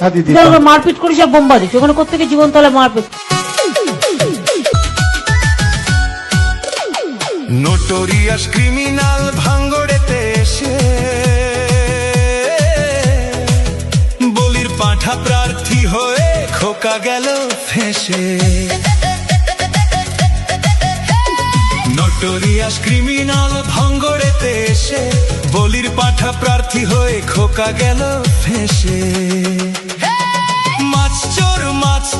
মারপিট করি সব বোম্বা দিচ্ছে ওখানে কোথেকে জীবনতলা মারপিট। নোটোরিয়াস ক্রিমিনাল ভাঙ্গড়েতে এসে বলির পাঁঠা প্রার্থী হয়ে খোকা গেল ফেঁসে। নোটোরিয়াস ক্রিমিনাল ভাঙ্গড়েতে এসে বলির পাঁঠা প্রার্থী হয়ে খোকা গেল ফেঁসে। মাছ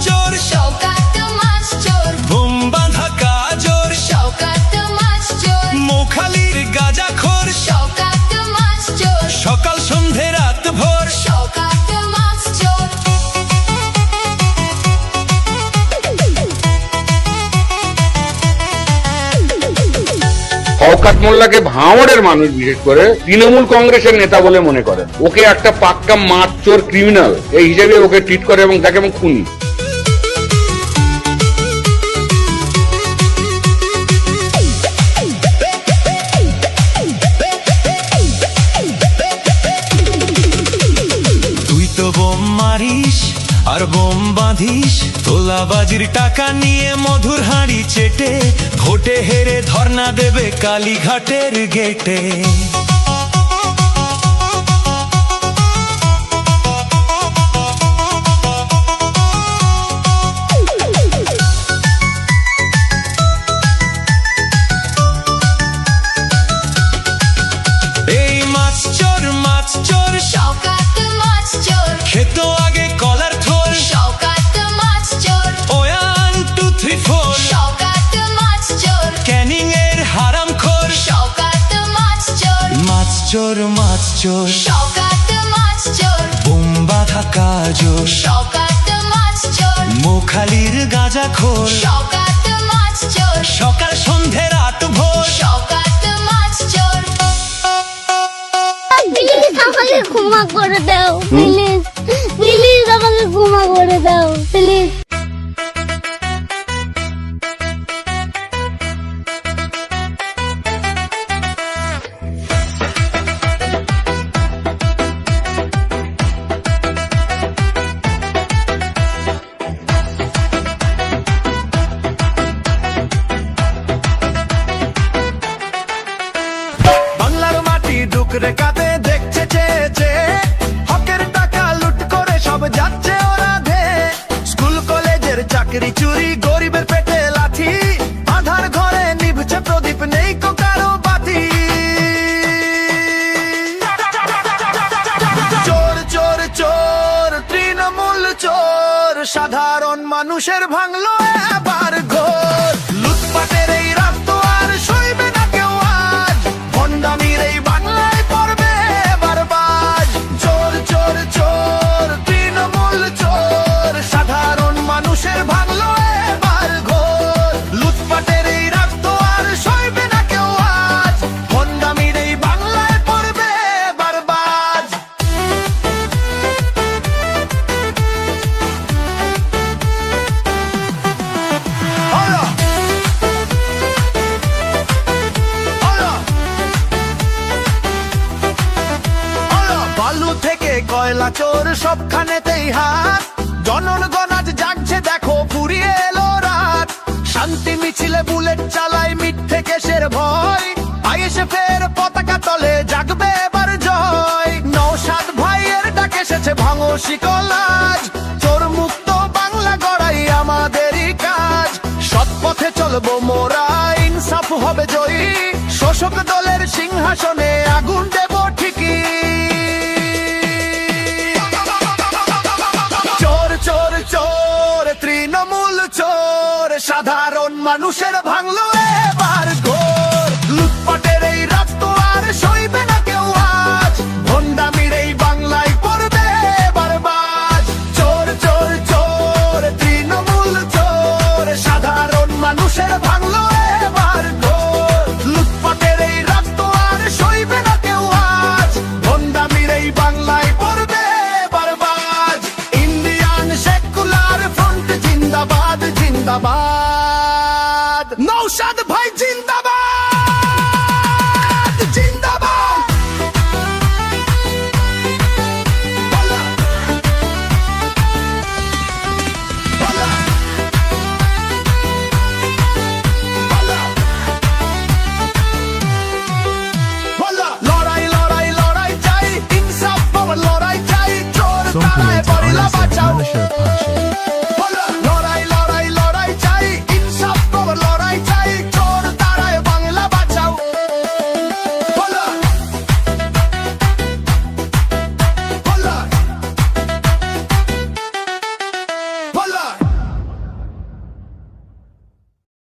চোর শওকত মাছ চোর, বোম বাঁধা কাজর শওকত মাছ চোর, মোখালির গাঁজাখোর শওকত মাছ চোর, সকাল সন্ধে রাত ভোর শওকত মাছ চোর। শওকত মোল্লাকে ভাঙড়ের মানুষ বিশেষ করে তৃণমূল কংগ্রেসের নেতা বলে মনে করেন। ওকে একটা পাক্কা মাছ চোর ক্রিমিনাল এই হিসেবে ওকে ট্রিট করে এবং তাকে এবং খুনি। তুই তো বোম মারিস আর বোম বাঁধিস, তোলাবাজির টাকা নিয়ে মধুর হাঁড়ি চেটে ভোটে হেরে ধর্ণা দেবে কালীঘাটের গেটে। এই মাছ চোর শওকত মাছ চোর, খেত আগে কলার থোর শওকত মাছ চোর, 1 2 3 4 শওকত মাছ চোর, ক্যানিং এর হারাম খোর। শওকত মাছ চোর, মাছ চোর শওকত মাছ চোর, বোম বাঁধা কাজর শওকত মাছ চোর, মোখালির গাঁজাখোর শওকত মাছ চোর, সকাল সন্ধে রাত ভোর। শওকত মাছ চোর। প্লিজ আমাকে ক্ষমা করে দাও, প্লিজ প্লিজ আমাকে ক্ষমা করে দাও প্লিজ। বাংলার মাটি ডুকরে কাঁদে দেখছে চেয়েছে, হকের টাকা লুট করে সব যাচ্ছে ওরা ধে। স্কুল কলেজের চাকরি চুরি, গরিবের পেটে লাথি, আধার ঘরে নিভছে প্রদীপ, নেই কো কারো বাতি। চোর চোর চোর তৃণমূল চোর, সাধারণ মানুষের ভাঙলো এবার ঘোর। লুটপাটের এই রাত তো আর সইবে না কেউ আজ, ভণ্ডামির এই বাংলায় পড়বে এবার বাজ। চোর চোর চোর তৃণমূল চোর, সাধারণ মানুষের ভাঙলো এবার ঘোর। লুটপাটের এই রাত তো আর সইবে না কেউ আজ, ভণ্ডামির এই বাংলায় পড়বে এবার বাজ। বালু থেকে কয়লা চোর সবখানেতেই হাত, জনগণ আজ জাগছে দেখো ফুরিয়ে এলো রাত। শান্তি মিছিলে বুলেট চালায় মিথ্যে কেসের ভয়, আইএসএ ফের পতাকা তলে জাগবে এবার জয়। নওশাদ ভাইয়ের ডাক এসেছে ভাঙো শিকল আজ, চোর মুক্ত বাংলা গড়াই আমাদেরই কাজ। সৎ পথে চলবো মোরা, ইনসাফ হবে জয়ী, শোষক দলের সিংহাসনে আগুন দেব ঠিকই। চোর চোর চোর তৃণমূল চোর, সাধারণ মানুষের ভাঙলো